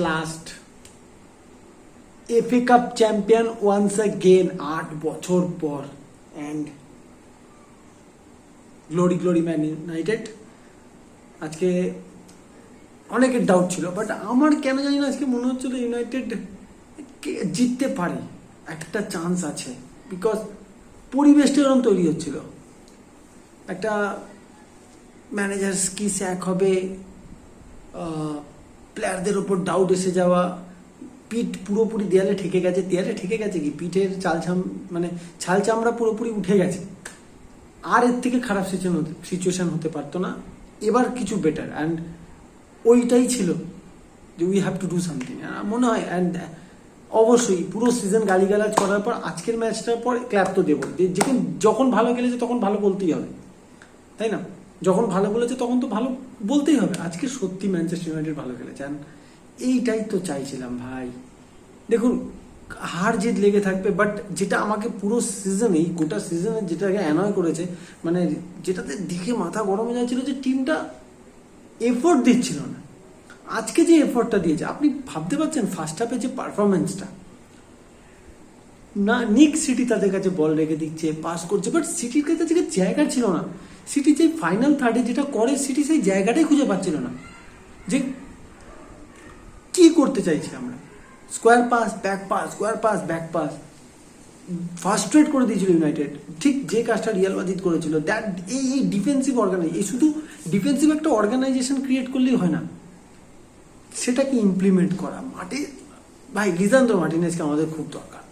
Last FA cup champion once again 8 বছর পর and glory glory Man United. আজকে অনেকের ডাউট ছিল, বাট আমার কেন জানি না আজকে মনে হচ্ছিল ইউনাইটেড জিততে পারে, একটা চান্স আছে, বিকজ পরিবেশটা এরকম তৈরি হচ্ছিল। একটা ম্যানেজার কি স্যাক হবে, প্লেয়ারদের ওপর ডাউট এসে যাওয়া, পিঠ পুরোপুরি দেয়ালে ঠেকে গেছে। দেয়ালে ঠেকে গেছে কি, পিঠের ছাল চামড়া পুরোপুরি উঠে গেছে। আর এর থেকে খারাপ সিচুয়েশন হতে পারতো না। এবার কিছু বেটার, অ্যান্ড ওইটাই ছিল যে we have to do something মনে হয়। অ্যান্ড অবশ্যই পুরো সিজন গালিগালাজ করার পর আজকের ম্যাচটার পর ক্ল্যাপ তো দেবো। যখন ভালো খেলেছে তখন ভালো বলতেই হবে, তাই না? যখন ভালো বলেছে তখন তো ভালো বলতেই হবে। আজকে সত্যি ম্যানচেস্টার ইউনাইটেড ভালো খেলেছে, এইটাই তো চাইছিলাম ভাই। দেখুন, হার জিত লেগে থাকবে, বাট যেটা আমাকে পুরো সিজনেই, গোটা সিজনে যেটাকে অ্যানয় করেছে, মানে যেটাতে দেখে মাথা গরম হয়ে যাচ্ছিল, যে টিমটা এফোর্ট দিচ্ছিল না। আজকে যে এফোর্টটা দিয়েছে, আপনি ভাবতে পারছেন ফার্স্ট হাফে যে পারফরমেন্সটা, না নিক সিটি তাদের কাছে বল রেখে দিচ্ছে, পাস করছে, বাট সিটির কাছে যে জায়গা ছিল না। সিটি যে ফাইনাল থার্ডে যেটা করে, সিটি সেই জায়গাটাই খুঁজে পাচ্ছিল না, যে কি করতে চাইছি আমরা। Square pass, back pass, square pass, back pass, frustrate করে দিয়েছিল ইউনাইটেড। ঠিক যে কাজটা রিয়াল মাদ্রিদ করেছিল, দ্যাট এই ডিফেন্সিভ এই শুধু ডিফেন্সিভ একটা অর্গানাইজেশন ক্রিয়েট করলেই হয় না, সেটাকে ইমপ্লিমেন্ট করা মাঠে। ভাই, লিসান্দ্রো মার্টিনেজকে আমাদের খুব দরকার।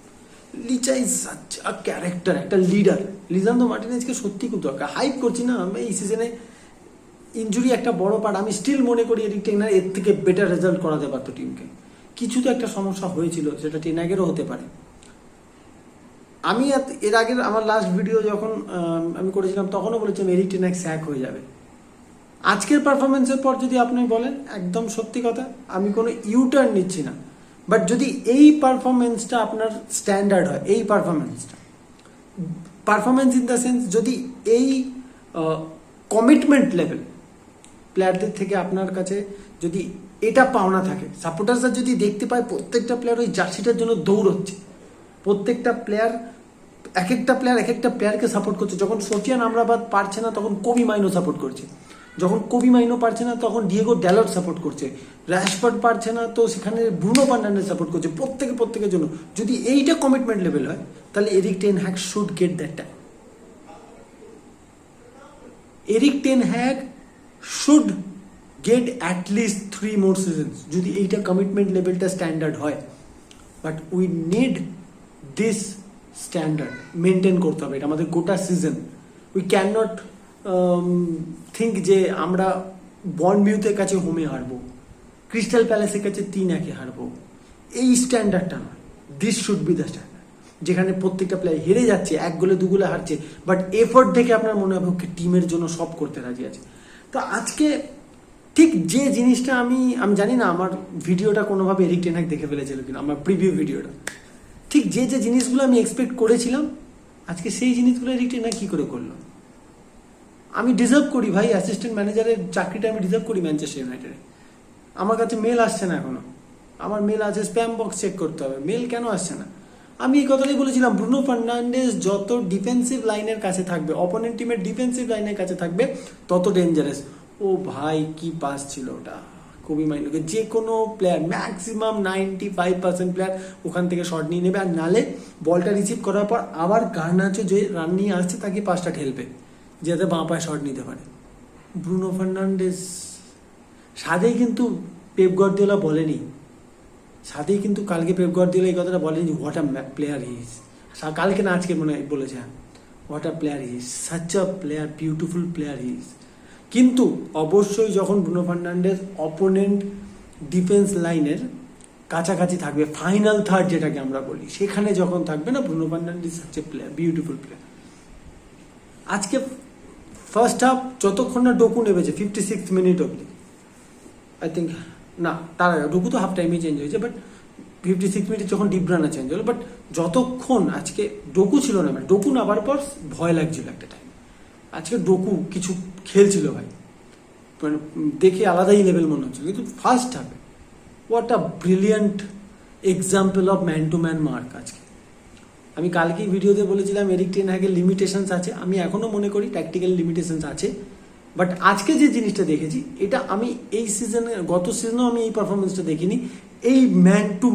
লিচা ইজ সাচ আ ক্যারেক্টার, একটা লিডার। লিসান্দ্রো মার্টিনেজকে সত্যি খুব দরকার। হাইপ করছি না আমি এই সিজনে, ইনজুরি একটা বড় পার্ট। আমি স্টিল মনে করি এরিক টেন হাগ এর থেকে বেটার রেজাল্ট করাতে পারতো টিমকে। কিছু তো একটা সমস্যা হয়েছিল, সেটা টেন হাগেরও হতে পারে। আমি এর আগের আমার লাস্ট ভিডিও যখন আমি করেছিলাম, তখনও বলেছিলাম এরিক টেন হাগ স্যাক হয়ে যাবে। আজকের পারফরমেন্সের পর যদি আপনি বলেন, একদম সত্যি কথা, আমি কোনো ইউটার্ন নিচ্ছি না। বাট যদি এই পারফরমেন্সটা আপনার স্ট্যান্ডার্ড হয়, এই পারফরমেন্স ইন দ্য সেন্স, যদি এই কমিটমেন্ট লেভেল প্লেয়ারদের থেকে আপনার কাছে যদি এটা পাওনা থাকে, সাপোর্টার্সরা যদি দেখতে পায় প্রত্যেকটা প্লেয়ার ওই জার্সিটার জন্য দৌড়চ্ছে, প্রত্যেকটা প্লেয়ার এক একটা প্লেয়ারকে সাপোর্ট করছে। যখন সোফিয়ান আমরাবাদ পারছে না, তখন কবি মাইনো সাপোর্ট করছে। যখন কবি মাইনো পারছে না, তখন ডিয়েগো ড্যালট সাপোর্ট করছে। র্যাশফোর্ড পারছে না, তো সেখানে ব্রুনো ফার্নান্ডেজ সাপোর্ট করছে। প্রত্যেকের জন্য যদি এইটা কমিটমেন্ট লেভেল হয়, তাহলে Eric ten hag should get that. Eric ten hag should get at least 3 more seasons, যদি এইটা কমিটমেন্ট লেভেলটা স্ট্যান্ডার্ড হয়। But we need this standard maintain করতে হবে, এটা আমাদের গোটা season. We can not think যে আমরা বর্নমিউথের কাছে হোমে হারবো, ক্রিস্টাল প্যালেসের কাছে 3-1 হারবো। এই স্ট্যান্ডার্ডটা নয়, this should be the standard, যেখানে প্রত্যেকটা প্লেয়ার হেরে যাচ্ছে, 1 গোলে 2 গোলে হারছে, বাট এফোর্ট দেখে আপনার মনে হবে টিমের জন্য সব করতে রাজি আছে। তো আজকে ঠিক যে জিনিসটা আমি জানি না আমার ভিডিওটা কোনোভাবে এরিক টেন হাগ দেখে ফেলেছিল কিনা, আমার প্রিভিউ ভিডিওটা, ঠিক যে জিনিসগুলো আমি এক্সপেক্ট করেছিলাম, আজকে সেই জিনিসগুলো এরিক টেন হাগ কি করে করলো। আমি ডিজার্ভ করি ভাই, অ্যাসিস্ট্যান্ট ম্যানেজারের চাকরিটা আমি ডিজার্ভ করি ম্যানচেস্টার ইউনাইটেডে। আমার কাছে মেল আসছে না এখনো, আমার মেল আছে, স্প্যাম বক্স চেক করতে হবে, মেল কেন আসছে না। আমি এই কথাটাই বলেছিলাম, ব্রুনো ফার্নান্ডেজ যত ডিফেন্সিভ লাইনের কাছে থাকবে, অপোনেন্ট টিমের ডিফেন্সিভ লাইনের কাছে থাকবে, তত ডেঞ্জারাস। ও ভাই, কি পাস ছিল ওটা কবি মাইনোকে। যে কোনো প্লেয়ার, ম্যাক্সিমাম 95% প্লেয়ার ওখান থেকে শট নিয়ে নেবে, আর নালে বলটা রিসিভ করার পর আবার গার্নাচো যে রান নিয়ে আসছে তাকে পাসটা ঠেলবে, যাতে বাঁ পায়ে শট নিতে পারে। ব্রুনো ফার্নান্ডেজ সাদেই কিন্তু পেপ গার্দিওলা বলেনি, সাদেই কিন্তু কালকে পেপ গার্দিওলা এই কথাটা বলেনি, what a player he is. কালকে না আজকে মনে হয় বলেছে, what a player he is, such a player, beautiful player he is. কিন্তু অবশ্যই যখন ব্রুনো ফার্নান্ডেজ অপোনেন্ট ডিফেন্স লাইনের কাছাকাছি থাকবে, ফাইনাল থার্ড যেটাকে আমরা বলি, সেখানে যখন থাকবে না, Bruno Fernandes such a player, beautiful player. আজকে ফার্স্ট হাফ যতক্ষণ না ডোকু নেমেছে, 56 মিনিট অবধি, আই থিঙ্ক, না তার আগে ডোকু তো হাফ টাইমে চেঞ্জ হয়েছে, বাট 56 মিনিট যখন ডিব্রানা চেঞ্জ হলো, বাট যতক্ষণ আজকে ডোকু ছিল না, ডোকু নামার পর ভয় লাগছিল একটা টাইম। আজকে ডোকু কিছু খেলছিল ভাই, মানে দেখে আলাদাই লেভেল মনে হচ্ছিল। কিন্তু ফার্স্ট হাফে what a brilliant example of man to man mark আজকে। আমি কালকেই ভিডিওতে বলেছিলাম এরিক টেন হ্যাগের লিমিটেশনস আছে, আমি এখনও মনে করি ট্যাকটিক্যাল লিমিটেশনস আছে, বাট আজকে যে জিনিসটা দেখেছি এটা আমি এই সিজনে, গত সিজনেও আমি এই পারফরমেন্সটা দেখিনি। এই ম্যান টু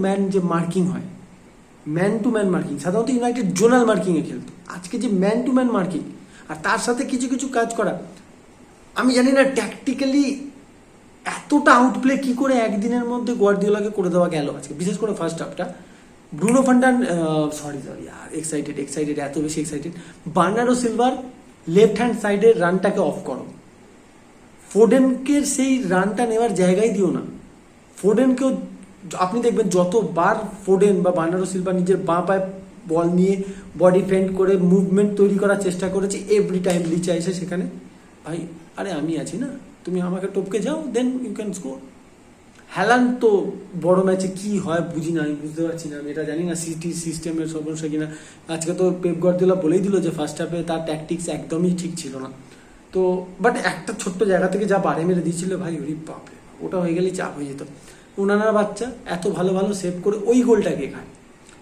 ম্যান যে মার্কিং হয়, ম্যান টু ম্যান মার্কিং সাধারণত ইউনাইটেড জোনাল মার্কিংয়ে খেলতো, আজকে যে ম্যান টু ম্যান মার্কিং আর তার সাথে কিছু কিছু কাজ করা, আমি জানি না ট্যাকটিক্যালি এতটা আউটপ্লে কি করে একদিনের মধ্যে গোয়ার্দিওলাকে করে দেওয়া গেল আজকে, বিশেষ করে ফার্স্ট হাফটা। ব্রুনো সরি আর এক্সাইটেড এত বেশি excited. Bernardo silver left hand সাইডের রানটাকে অফ করো, ফোডেনকে সেই রানটা নেওয়ার জায়গায় দিও না। ফোডেনকেও আপনি দেখবেন যতবার ফোডেন বা বার্নার্ডো সিলভা নিজের বাঁ পায়ে বল নিয়ে বডি ফেন্ড করে মুভমেন্ট তৈরি করার চেষ্টা করেছে, এভরি টাইম লিচে এসে সেখানে ভাই আরে আমি আছি না, তুমি আমাকে টপকে যাও, then you can score. Haaland তো বড় ম্যাচে কি হয় বুঝি না, আমি বুঝতে পারছি না, আমি এটা জানি না সিটি সিস্টেমের সমস্যা কিনা। আজকে তো পেপ গার্দিওলা বলেই দিল যে ফার্স্ট হাফে তার ট্যাকটিক্স একদমই ঠিক ছিল না। তো বাট একটা ছোট্ট জায়গা থেকে যা বাড়ে মেরে দিয়েছিল ভাই, ওরি বাপরে, ওটা হয়ে গেলেই চাপ হয়ে যেত। ওনারা বাচ্চা এত ভালো ভালো সেভ করে ওই গোলটাকে খায়,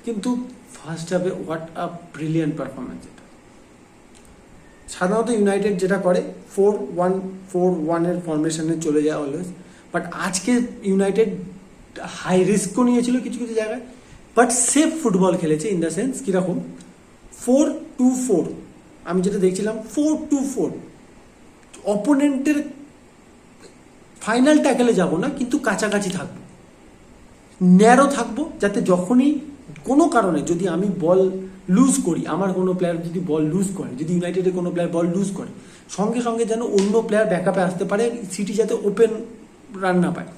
কিন্তু ফার্স্ট হাফে হোয়াট আ ব্রিলিয়ান্ট পারফরমেন্স। এটা সাধারণত ইউনাইটেড যেটা করে 4-1-4-1 ফরমেশনে চলে যায় অলওয়েজ, বাট আজকে ইউনাইটেড হাই রিস্কও নিয়েছিল কিছু কিছু জায়গায়, বাট সেফ ফুটবল খেলেছে। ইন দ্য সেন্স কীরকম, 4-2-4 আমি যেটা দেখছিলাম, 4-2-4 অপোনেন্টের ফাইনাল ট্যাকেলে যাব না, কিন্তু কাছাকাছি থাকবো, ন্যারো থাকবো, যাতে যখনই কোনো কারণে যদি আমি বল লুজ করি, আমার কোনো প্লেয়ার যদি বল লুজ করে, যদি ইউনাইটেডের কোনো প্লেয়ার বল লুজ করে, সঙ্গে সঙ্গে যেন অন্য প্লেয়ার ব্যাকআপে আসতে পারে, সিটি যাতে ওপেন রান না পায়।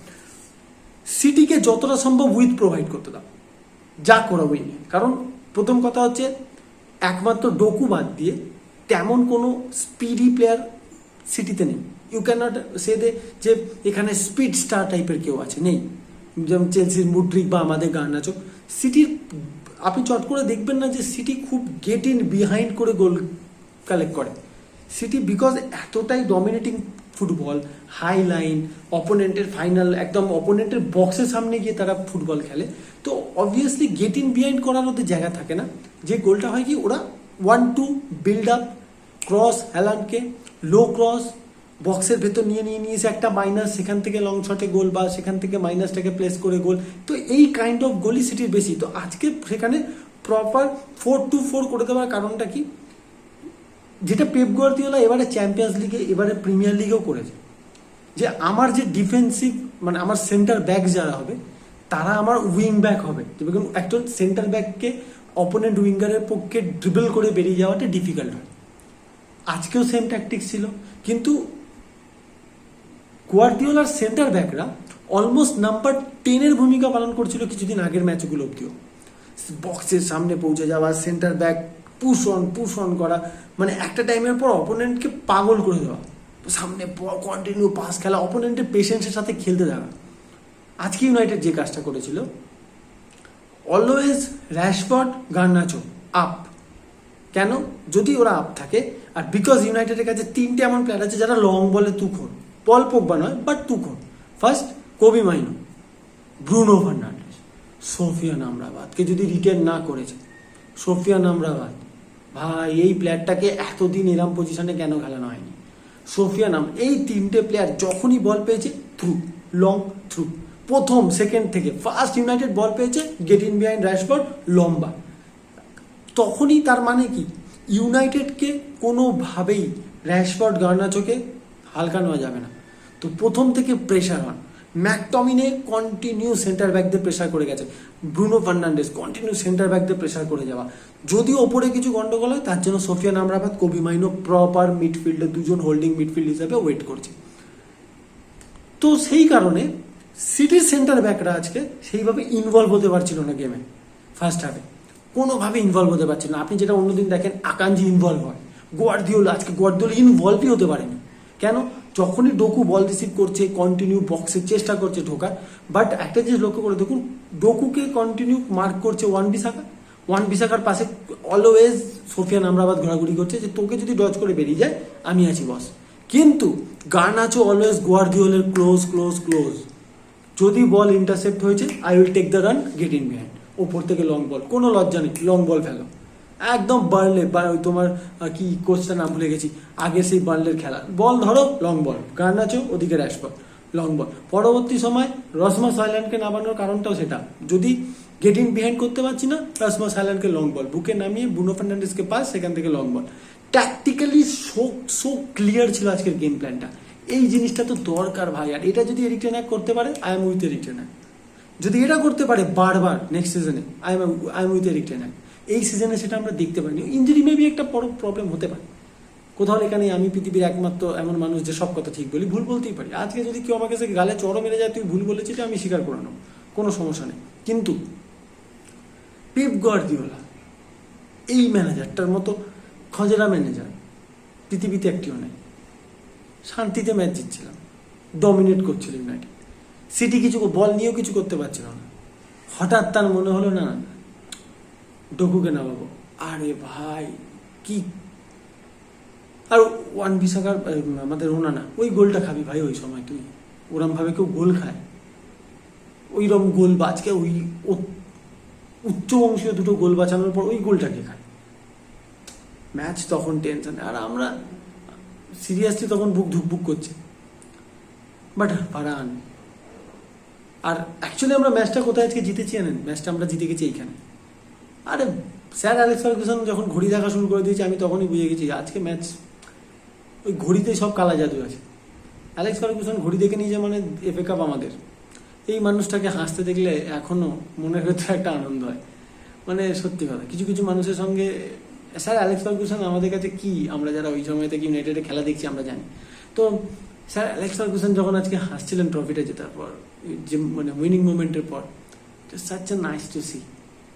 সিটিকে যতটা সম্ভব উইথ প্রোভাইড করতে দাও, যা করো উইনে। কারণ প্রথম কথা হচ্ছে একমাত্র ডোকু বাদ দিয়ে তেমন কোনো স্পিডি প্লেয়ার সিটিতে নেই। ইউ ক্যান নট সে যে এখানে স্পিড স্টার টাইপের কেউ আছে, নেই। যেমন চেলসির মুড্রিক বা আমাদের গার্নাচো। সিটির আপনি চট করে দেখবেন না যে সিটি খুব গেট ইন বিহাইন্ড করে গোল কালেক্ট করে। সিটি বিকজ এতটাই ডমিনেটিং ফুটবল, হাই লাইন, অপোনেন্টের ফাইনাল একদম অপোনেন্টের বক্সের সামনে গিয়ে তারা ফুটবল খেলে, তো অবভিয়াসলি গেট ইন বিহাইন্ড করার ওদের জায়গা থাকে না। যে গোলটা হয় কি, ওরা 1-2 বিল্ড আপ, ক্রস হ্যালান্ডকে লো ক্রস বক্সের ভেতর নিয়ে এসে একটা মাইনাস, সেখান থেকে লং শটে গোল, বা সেখান থেকে মাইনাসটাকে প্লেস করে গোল। তো এই কাইন্ড অফ গোলই সিটির বেশি। তো আজকে সেখানে প্রপার 4-2-4 করে দেওয়ার কারণটা কি, যেটা পেপ গার্দিওলা এবারে চ্যাম্পিয়ন্স লিগে, এবারে প্রিমিয়ার লিগেও করেছে, যে আমার যে ডিফেন্সিভ মানে আমার সেন্টার ব্যাক যারা হবে তারা আমার উইং ব্যাক হবে। যেমন একজন সেন্টার ব্যাককে অপোনেন্ট উইঙ্গারের পক্ষে ড্রিবল করে বেরিয়ে যাওয়াটা ডিফিকাল্ট হয়। আজকেও সেম ট্যাকটিক্স ছিল, কিন্তু গার্দিওলার সেন্টার ব্যাকরা অলমোস্ট নাম্বার 10-এর ভূমিকা পালন করছিল কিছুদিন আগের ম্যাচগুলো অব্দিও। বক্সের সামনে পৌঁছে যাওয়া, সেন্টার ব্যাক পুশ অন করা, মানে একটা টাইমের পর অপোনেন্টকে পাগল করে দেওয়া, সামনে কন্টিনিউ পাস খেলা, অপোনেন্টের পেশেন্সের সাথে খেলতে থাকা। আজকে ইউনাইটেড যে কাজটা করেছিল, অলওয়েজ র্যাশফোর্ড গার্নাচো আপ। কেন? যদি ওরা আপ থাকে, আর বিকজ ইউনাইটেডের কাছে 3টে এমন প্লেয়ার আছে যারা লং বলে তুখোর, পল পোগবা নয় বাট তুখোর। First Kobbie Mainoo, Bruno Fernandes, Sofyan আমরাবাদকে যদি রিটেন না করেছে, সোফিয়ান আমরাবাদ ভাই, এই প্লেয়ারটাকে এতদিন এরম পজিশনে কেন খেলানো হয়নি? সোফিয়ান এই 3টে প্লেয়ার যখনই বল পেয়েছে থ্রু, লং থ্রু, প্রথম সেকেন্ড থেকে ফার্স্ট ইউনাইটেড বল পেয়েছে গেট ইন বিহাইন্ড র্যাশফোর্ড লম্বা, তখনই তার মানে কি ইউনাইটেডকে কোনোভাবেই র্যাশফোর্ড গার্নাচোকে হালকা নেওয়া যাবে না। তো প্রথম থেকে প্রেশার হন, ম্যাকটমিনে কন্টিনিউ সেন্টার ব্যাকদের প্রেশার করে গেছে, ব্রুনো ফার্নান্ডেস কন্টিনিউ সেন্টার ব্যাকদের প্রেশার করে যাওয়া। যদি ওপরে কিছু গন্ডগোল হয় তার জন্য Sofyan Amrabat, Kobbie Mainoo proper মিডফিল্ডে দুজন হোল্ডিং মিডফিল্ড হিসাবে ওয়েট করছে। তো সেই কারণে সিটির সেন্টার ব্যাকরা আজকে সেইভাবে ইনভলভ হতে পারছিল না গেমে। ফার্স্ট হাফে কোনোভাবে ইনভলভ হতে পারছে না। আপনি যেটা অন্যদিন দেখেন আকাঞ্জি ইনভলভ হয়, গার্দিওলা আজকে ইনভলভই হতে পারেনি। কেন? যখনই ডোকু বল রিসিভ করছে কন্টিনিউ বক্সের চেষ্টা করছে ঢোকার, বাট একটা জিনিস লক্ষ্য করে দেখুন, ডোকুকে কন্টিনিউ মার্ক করছে ওয়ান বিশাখার পাশে অলওয়েজ সোফিয়ান আমরাবাদ ঘোরাঘুরি করছে, যে তোকে যদি ডজ করে বেরিয়ে যায় আমি আছি বস। কিন্তু গার্নাচো অলওয়েজ গুয়ার্দিওলের ক্লোজ। যদি বল ইন্টারসেপ্ট হয়েছে, I will take the run, get in behind, ওপর থেকে লং বল, কোনো লজ্জা নেই, লং বল ফেলো একদম। বার্লে বা ওই তোমার কি কোচটা নাম ভুলে গেছি, আগের সেই বার্লের খেলা, বল ধরো লং বল, গার্নাচো ওদিকে র্যাশফোর্ড, লং বল। পরবর্তী সময় রসমাস হয়ল্যান্ডকে নামানোর কারণটাও সেটা, যদি গেট ইন বিহাইন্ড করতে পারছি না, রসমাস হয়ল্যান্ডকে লং বল, বুকে নামিয়ে ব্রুনো ফার্নান্ডেজকে পাস, সেখান থেকে long ball. Tactically so clear ছিল আজকের গেম প্ল্যানটা। এই জিনিসটা তো দরকার ভাই, আর এটা যদি এরিক টেন হাগ করতে পারে, I am with Erik ten Hag. যদি এটা করতে পারে বারবার নেক্সট সিজনে, I am with Erik ten Hag. এই সিজনে সেটা আমরা দেখতে পাইনি। ইঞ্জুরি মেবি একটা বড় প্রবলেম হতে পারে কোথাও, এখানে আমি পৃথিবীর একমাত্র এমন মানুষ যে সব কথা ঠিক বলি, ভুল বলতেই পারি। আজকে যদি কেউ আমাকে গালে চড়ও মেরে যায়, তুই ভুল বলেছিস, আমি স্বীকার করে নেবো, কোনো সমস্যা নেই। কিন্তু পেপ গার্দিওলা এই ম্যানেজারটার মতো খজেরা ম্যানেজার পৃথিবীতে একটিও নেই। শান্তিতে ম্যাচ জিতছিলাম, ডমিনেট করছিল ইউনাইটেড। সিটি কিছু বল নিয়েও কিছু করতে পারছিল না। হঠাৎ তার মনে হলো না ডকুকে নামাবো। আরে ভাই কি, আর ওয়ান বিশাখার আমাদের ওনানা ওই গোলটা খাবি ভাই। ওই সময় তুই ওরম ভাবে কেউ গোল খায়, ওইরকম গোল বাজকে ওই উচ্চ বংশীয় দুটো গোল বাঁচানোর পর ওই গোলটাকে খায়। ম্যাচ তখন টেনশনে, আর আমরা সিরিয়াসলি তখন বুক ধুকবুক করছে, বাট পারান। আর অ্যাকচুয়ালি আমরা ম্যাচটা কোথায় আজকে জিতেছি জানেন? ম্যাচটা আমরা জিতে গেছি এইখানে। আরে স্যার অ্যালেক্স ফার্গুসন যখন ঘড়ি দেখা শুরু করে দিয়েছে, আমি তখনই বুঝে গেছি আজকে ম্যাচ, ওই ঘড়িতেই সব কালা জাদু আছে। অ্যালেক্স ফার্গুসন ঘড়ি দেখে নিয়েছে মানে এফএ কাপ আমাদের। এই মানুষটাকে হাসতে দেখলে এখনো মনের ভেতরে একটা আনন্দ হয়। মানে সত্যি কথা, কিছু কিছু মানুষের সঙ্গে স্যার অ্যালেক্স ফার্গুসন আমাদের কাছে কি, আমরা যারা ওই সময় থেকে ইউনাইটেডে খেলা দেখছি আমরা জানি। তো স্যার অ্যালেক্স ফার্গুসন যখন আজকে হাসছিলেন ট্রফিটা জেতার পর, যে মানে উইনিং মুভমেন্টের পর, such a nice to see.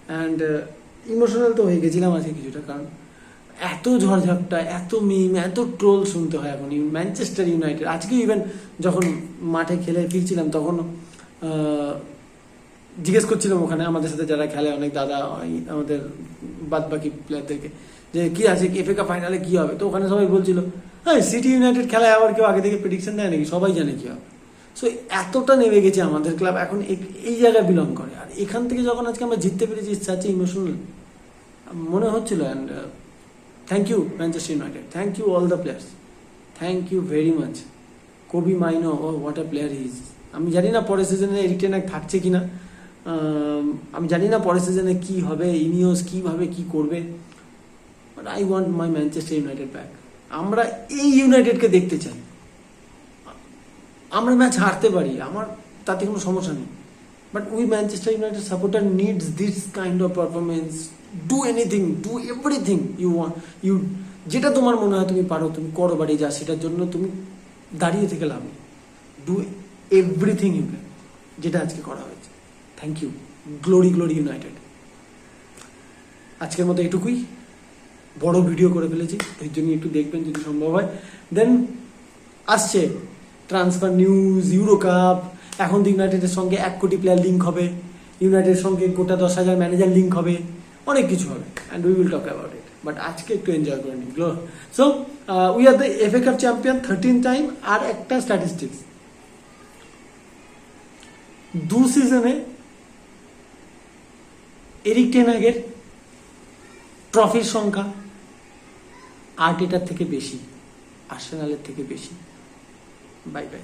And emotional তো হয়ে গেছিলাম আজকে কিছুটা, কারণ এত ঝড়ঝাপটা, এত মিম, এত ট্রোল শুনতে হয় এখন ম্যানচেস্টার ইউনাইটেড। আজকে ইভেন যখন মাঠে খেলে ফিরছিলাম, তখন জিজ্ঞেস করছিলাম ওখানে আমাদের সাথে যারা খেলে অনেক দাদা, আমাদের বাদ বাকি প্লেয়ারদেরকে, যে কি আছে এফএ কাপ ফাইনালে কি হবে। তো ওখানে সবাই বলছিল, হ্যাঁ সিটি ইউনাইটেড খেলায় আবার কেউ আগে থেকে প্রেডিকশন দেয় নাকি, সবাই জানে কি হবে। সো এতটা নেমে গেছে আমাদের ক্লাব এখন, এই জায়গায় বিলং করে। আর এখান থেকে যখন আজকে আমরা জিততে পেরেছি, সাচ ইমোশনাল মনে হচ্ছিল। And thank you Manchester United, thank you all the players, thank you very much. Kobbie Mainoo, oh what a player is. আমি জানি না পরের সিজনে এরিক টেন হাগ থাকছে কিনা, আমি জানি না পরের সিজনে কি হবে, ইনিওস কিভাবে কি করবে, but I want my Manchester United back. আমরা এই ইউনাইটেডকে দেখতে চাই। আমরা ম্যাচ হারতে পারি, আমার তাতে কোনো সমস্যা নেই, but we Manchester United supporter needs this kind of performance. Do anything, do everything you want, you যেটা তোমার মনে হয় তুমি পারো, তুমি করো, বাড়ি যা, সেটার জন্য তুমি দাঁড়িয়ে থেকে লাভ নেই। ডু এভরিথিং ইউ ক্যান, যেটা আজকে করা হয়েছে। Thank you, glory glory United. আজকের মতো এটুকুই, বড় ভিডিও করে ফেলেছি, এর জন্য একটু দেখবেন যদি সম্ভব হয়। দেন আসছে ট্রান্সফার নিউজ, ইউরো কাপ, এখন তো ইউনাইটেডের সঙ্গে 1 কোটি প্লেয়ার লিঙ্ক হবে, ইউনাইটেডের সঙ্গে গোটা 10,000 ম্যানেজার লিঙ্ক হবে, অনেক কিছু হবে, and we will talk about it. But আজকে একটু এনজয় করে নিই। So we are the FA cup champion 13 time. আর একটা স্ট্যাটিস্টিক্স, 2 সিজনে এরিক টেন হাগের ট্রফির সংখ্যা আর্টেটার থেকে বেশি, আর্সেনালের থেকে বেশি। Bye bye.